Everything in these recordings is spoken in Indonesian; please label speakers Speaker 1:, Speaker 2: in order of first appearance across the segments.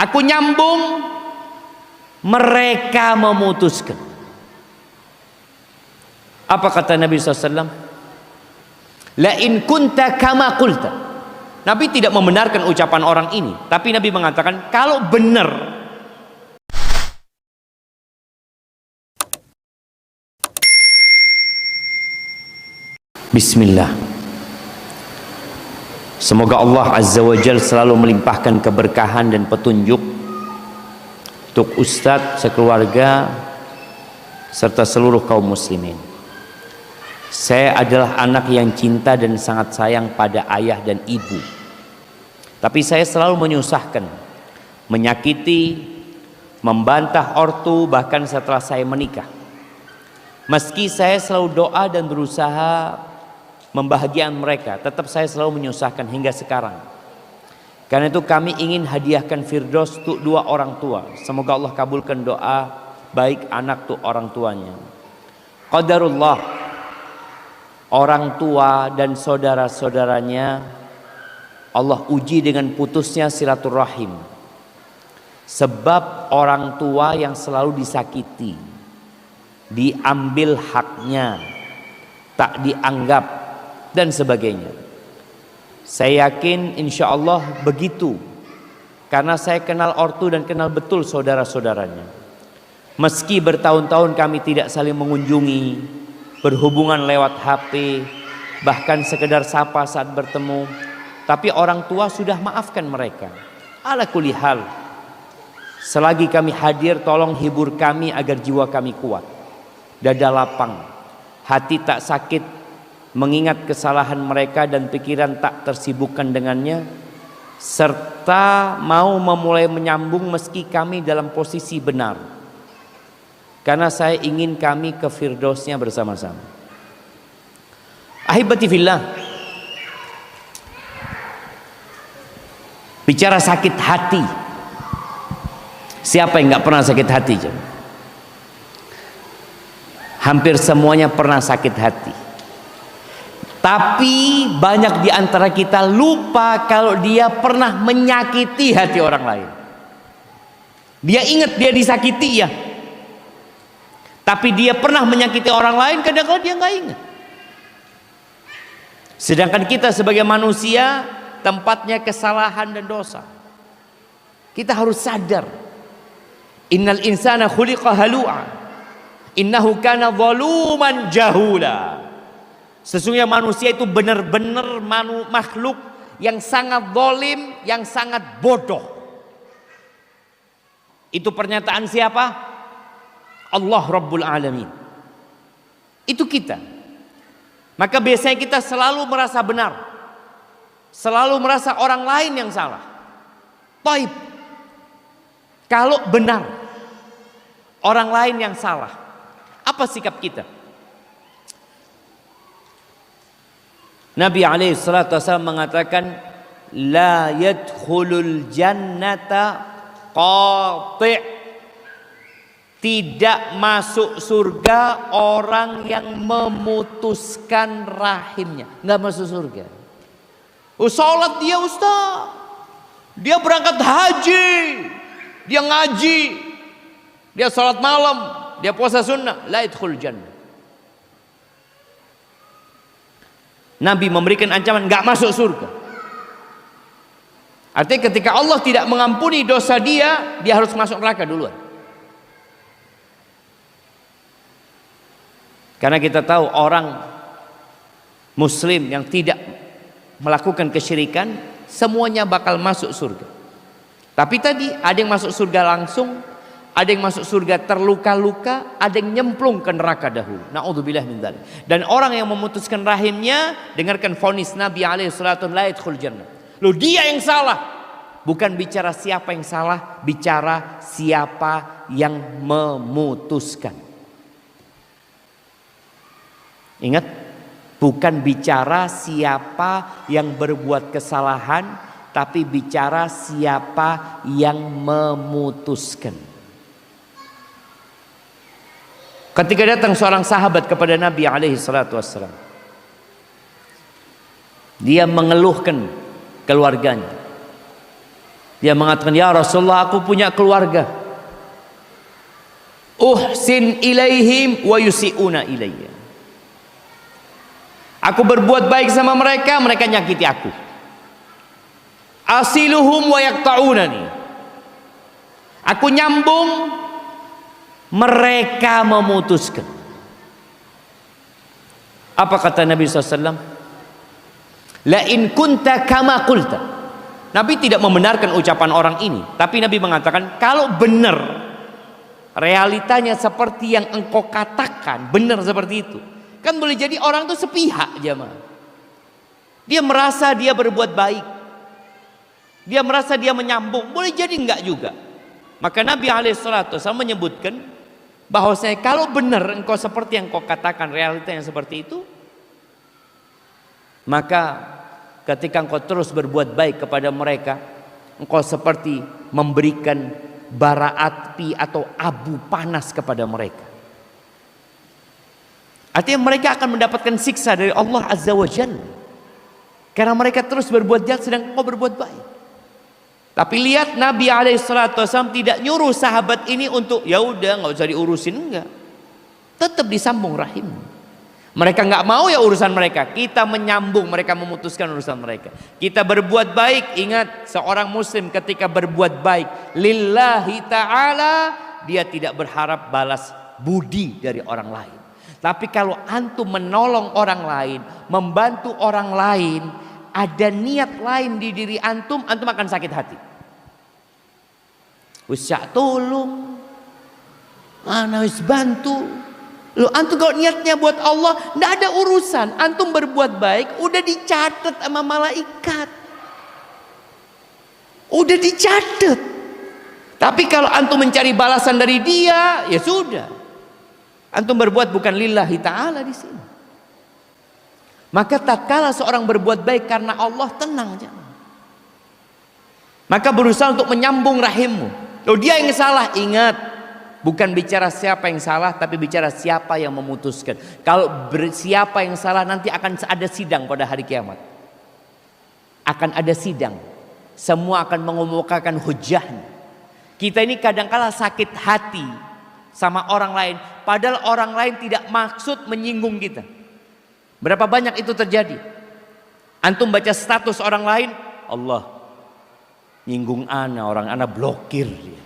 Speaker 1: Aku nyambung, mereka memutuskan. Apa kata Nabi SAW? La in kunta kama qulta. Nabi tidak membenarkan ucapan orang ini, tapi Nabi mengatakan kalau benar Bismillah. Semoga Allah Azza wa Jalla selalu melimpahkan keberkahan dan petunjuk untuk ustadz, sekeluarga, serta seluruh kaum muslimin. Saya adalah anak yang cinta dan sangat sayang pada ayah dan ibu. Tapi saya selalu menyusahkan, menyakiti, membantah ortu bahkan setelah saya menikah. Meski saya selalu doa dan berusaha membahagiakan mereka, tetap saya selalu menyusahkan hingga sekarang. Karena itu kami ingin hadiahkan Firdaus untuk dua orang tua. Semoga Allah kabulkan doa baik anak tuh orang tuanya. Qadarullah, orang tua dan saudara-saudaranya Allah uji dengan putusnya silaturahim. Sebab orang tua yang selalu disakiti, diambil haknya, tak dianggap dan sebagainya. Saya yakin insya Allah begitu, karena saya kenal ortu dan kenal betul saudara-saudaranya. Meski bertahun-tahun kami tidak saling mengunjungi, berhubungan lewat HP, bahkan sekedar sapa saat bertemu, tapi orang tua sudah maafkan mereka. Ala kulli hal, selagi kami hadir, tolong hibur kami agar jiwa kami kuat, dada lapang, hati tak sakit mengingat kesalahan mereka dan pikiran tak tersibukkan dengannya, serta mau memulai menyambung meski kami dalam posisi benar, karena saya ingin kami ke Firdausnya bersama-sama. Ahibati fillah, bicara sakit hati, siapa yang gak pernah sakit hati? Hampir semuanya pernah sakit hati. Tapi banyak di antara kita lupa kalau dia pernah menyakiti hati orang lain. Dia ingat dia disakiti ya, tapi dia pernah menyakiti orang lain, kadang-kadang dia nggak ingat. Sedangkan kita sebagai manusia tempatnya kesalahan dan dosa. Kita harus sadar, innal insana khuliqa halu'a, innahu kana zaluman jahula. Sesungguhnya manusia itu benar-benar makhluk yang sangat zalim, yang sangat bodoh. Itu pernyataan siapa? Allah Rabbul Alamin. Itu kita. Maka biasanya kita selalu merasa benar, selalu merasa orang lain yang salah. Taib, kalau benar orang lain yang salah, apa sikap kita? Nabi SAW mengatakan, la yadkhulul jannata qati', tidak masuk surga orang yang memutuskan rahimnya. Nggak masuk surga. Sholat dia ustaz, dia berangkat haji, dia ngaji, dia sholat malam, dia puasa sunnah, la yadkhulul jannah. Nabi memberikan ancaman nggak masuk surga. Artinya ketika Allah tidak mengampuni dosa dia harus masuk neraka duluan. Karena kita tahu orang muslim yang tidak melakukan kesyirikan semuanya bakal masuk surga. Tapi tadi ada yang masuk surga langsung, ada yang masuk surga terluka-luka, ada yang nyemplung ke neraka dahulu. Na'udzubillah min dzalik. Dan orang yang memutuskan rahimnya, dengarkan vonis Nabi alaihi salatu la yadkhul jannah. Loh, dia yang salah. Bukan bicara siapa yang salah, bicara siapa yang memutuskan. Ingat, bukan bicara siapa yang berbuat kesalahan, tapi bicara siapa yang memutuskan. Ketika datang seorang sahabat kepada Nabi alaihi salatu wassalam, dia mengeluhkan keluarganya. Dia mengatakan, ya Rasulullah, aku punya keluarga. Uhsin ilaihim wa yusi'una ilayya. Aku berbuat baik sama mereka, mereka nyakiti aku. Asiluhum wa yaqta'unani. Aku nyambung, mereka memutuskan. Apa kata Nabi SAW? La in kunta kama qulta. Nabi tidak membenarkan ucapan orang ini, tapi Nabi mengatakan kalau benar realitanya seperti yang engkau katakan, benar seperti itu, kan boleh jadi orang itu sepihak jemaah. Dia merasa dia berbuat baik, dia merasa dia menyambung, boleh jadi enggak juga. Maka Nabi SAW menyebutkan bahwasanya kalau benar engkau seperti yang engkau katakan, realitanya seperti itu, maka ketika engkau terus berbuat baik kepada mereka, engkau seperti memberikan bara api atau abu panas kepada mereka. Artinya mereka akan mendapatkan siksa dari Allah Azza wa Jalla, karena mereka terus berbuat jahat sedang engkau berbuat baik. Tapi lihat, Nabi SAW tidak nyuruh sahabat ini untuk ya udah nggak usah diurusin, enggak. Tetap disambung rahim. Mereka nggak mau ya urusan mereka, kita menyambung, mereka memutuskan urusan mereka. Kita berbuat baik. Ingat, seorang muslim ketika berbuat baik lillahi ta'ala, dia tidak berharap balas budi dari orang lain. Tapi kalau antum menolong orang lain, membantu orang lain, ada niat lain di diri antum, antum akan sakit hati. Wis tolong, ana wis bantu. Loh, antum kalau niatnya buat Allah, nggak ada urusan. Antum berbuat baik, udah dicatat sama malaikat, udah dicatat. Tapi kalau antum mencari balasan dari dia, ya sudah. Antum berbuat bukan lillahi ta'ala di sini. Maka tatkala seorang berbuat baik karena Allah, tenang jangan. Maka berusaha untuk menyambung rahimmu. Loh, dia yang salah, ingat. Bukan bicara siapa yang salah, tapi bicara siapa yang memutuskan. Kalau siapa yang salah, nanti akan ada sidang pada hari kiamat. Akan ada sidang. Semua akan mengemukakan hujahnya. Kita ini kadang-kala sakit hati sama orang lain, padahal orang lain tidak maksud menyinggung kita. Berapa banyak itu terjadi? Antum baca status orang lain, Allah nyinggung ana, orang ana blokir dia.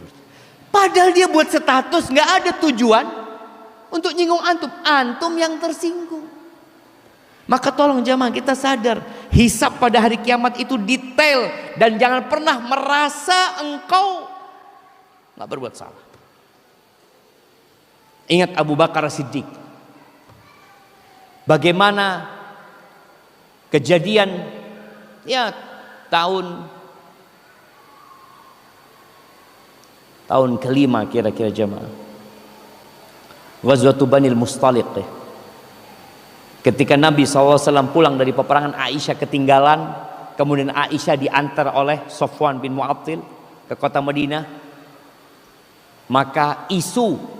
Speaker 1: Padahal dia buat status nggak ada tujuan untuk nyinggung antum. Antum yang tersinggung. Maka tolong jamaah kita sadar, hisab pada hari kiamat itu detail, dan jangan pernah merasa engkau nggak berbuat salah. Ingat Abu Bakar Siddiq, bagaimana kejadian ya tahun kelima kira-kira jamaah, Ghazwatu Banil Mustaliq. Ketika Nabi SAW pulang dari peperangan, Aisyah ketinggalan, kemudian Aisyah diantar oleh Sofwan bin Mu'attil ke kota Madinah. Maka isu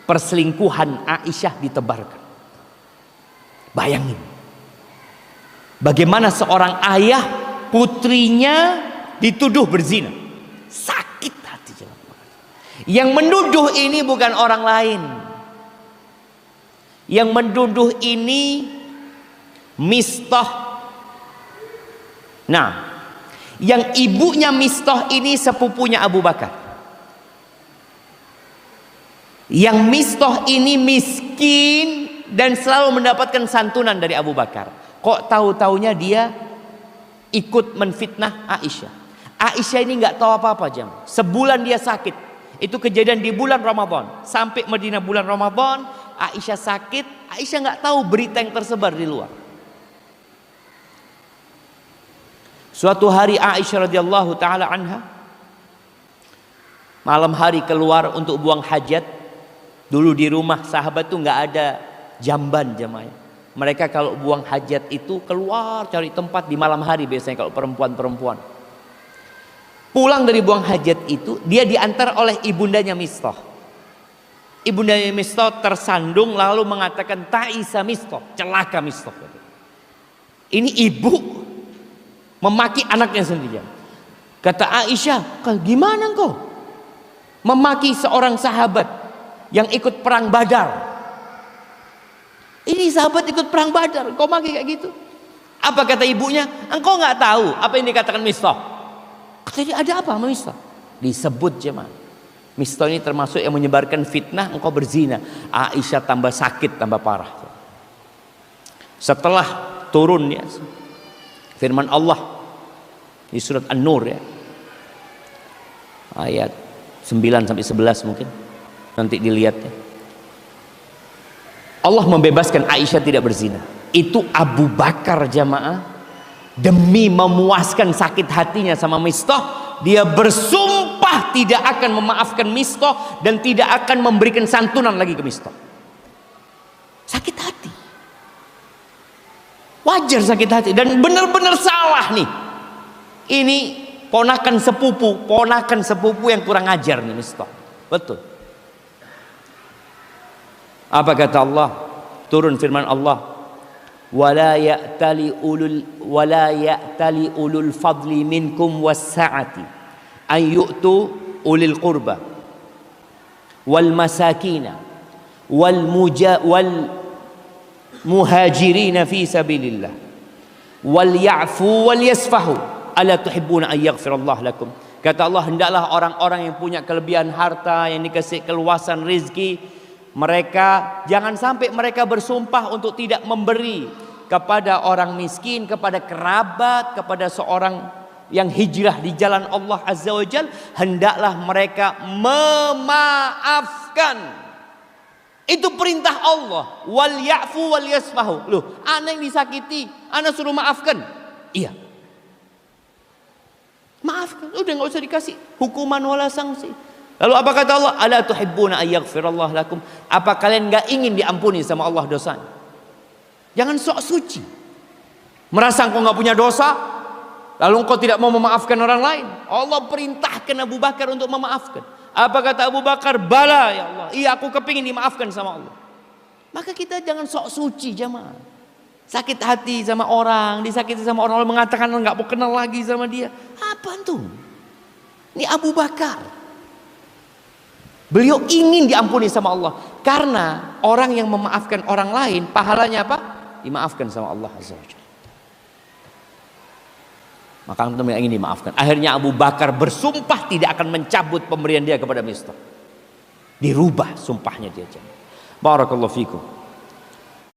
Speaker 1: perselingkuhan Aisyah ditebarkan. Bayangin bagaimana seorang ayah putrinya dituduh berzina. Sakit hati. Yang menuduh ini bukan orang lain. Yang menuduh ini Mistah. Nah, yang ibunya Mistah ini sepupunya Abu Bakar. Yang Mistah ini miskin dan selalu mendapatkan santunan dari Abu Bakar. Kok tahu-taunya dia ikut menfitnah Aisyah. Aisyah ini nggak tahu apa-apa jam. Sebulan dia sakit. Itu kejadian di bulan Ramadan. Sampai Madinah bulan Ramadan, Aisyah sakit. Aisyah nggak tahu berita yang tersebar di luar. Suatu hari Aisyah radhiyallahu taala anha malam hari keluar untuk buang hajat. Dulu di rumah sahabat tuh nggak ada jamban jemaah. Mereka kalau buang hajat itu keluar cari tempat di malam hari, biasanya kalau perempuan-perempuan. Pulang dari buang hajat itu, dia diantar oleh ibundanya Mistah. Ibundanya Mistah tersandung lalu mengatakan, Ta'isa Mistah, celaka Mistah. Ini ibu memaki anaknya sendiri. Kata Aisyah, gimana engkau memaki seorang sahabat yang ikut perang Badar? Ini sahabat ikut perang Badar, kau maki kayak gitu. Apa kata ibunya? Engkau nggak tahu apa yang dikatakan Mistah. Kata dia, ada apa sama Mistah? Disebut jemaah, Mistah ini termasuk yang menyebarkan fitnah engkau berzina. Aisyah tambah sakit, tambah parah. Setelah turun ya firman Allah di surat An-Nur ya, ayat 9 sampai 11 mungkin nanti dilihat ya. Allah membebaskan Aisyah tidak berzina. Itu Abu Bakar jamaah, demi memuaskan sakit hatinya sama Mistah, dia bersumpah tidak akan memaafkan Mistah dan tidak akan memberikan santunan lagi ke Mistah. Sakit hati, wajar sakit hati, dan benar-benar salah nih. Ini ponakan sepupu yang kurang ajar nih Mistah. Betul. Apa kata Allah? Turun firman Allah, wala ya'tali ulul fadli minkum was-sa'ati an yu'tu ulil qurba wal masakina wal muhajirina fi sabilillah wal ya'fu wal yasfahu ala tuhibbuna an yaghfirallahu lakum. Kata Allah, hendaklah orang-orang yang punya kelebihan harta, yang dikasih keluasan rezeki, mereka jangan sampai mereka bersumpah untuk tidak memberi kepada orang miskin, kepada kerabat, kepada seorang yang hijrah di jalan Allah Azza wa Jalla. Hendaklah mereka memaafkan. Itu perintah Allah. Wal ya'fu wal yasfahu. Loh, ana yang disakiti, ana suruh maafkan. Iya, maafkan. Udah nggak usah dikasih hukuman wala sanksi. Lalu apa kata Allah? Ala tuhibbuna an yaghfirallahu lakum. Apa kalian enggak ingin diampuni sama Allah dosanya? Jangan sok suci, merasa engkau enggak punya dosa, lalu engkau tidak mau memaafkan orang lain. Allah perintahkan Abu Bakar untuk memaafkan. Apa kata Abu Bakar? Bala ya Allah, iya aku kepingin dimaafkan sama Allah. Maka kita jangan sok suci jamaah. Sakit hati sama orang, disakiti sama orang, mengatakan enggak mau kenal lagi sama dia. Apa tuh? Ini Abu Bakar, beliau ingin diampuni sama Allah, karena orang yang memaafkan orang lain pahalanya apa? Dimaafkan sama Allah Azza wa Jalla. Maka antum yang ingin dimaafkan. Akhirnya Abu Bakar bersumpah tidak akan mencabut pemberian dia kepada Mistah. Dirubah sumpahnya dia. Barakallahu fikum.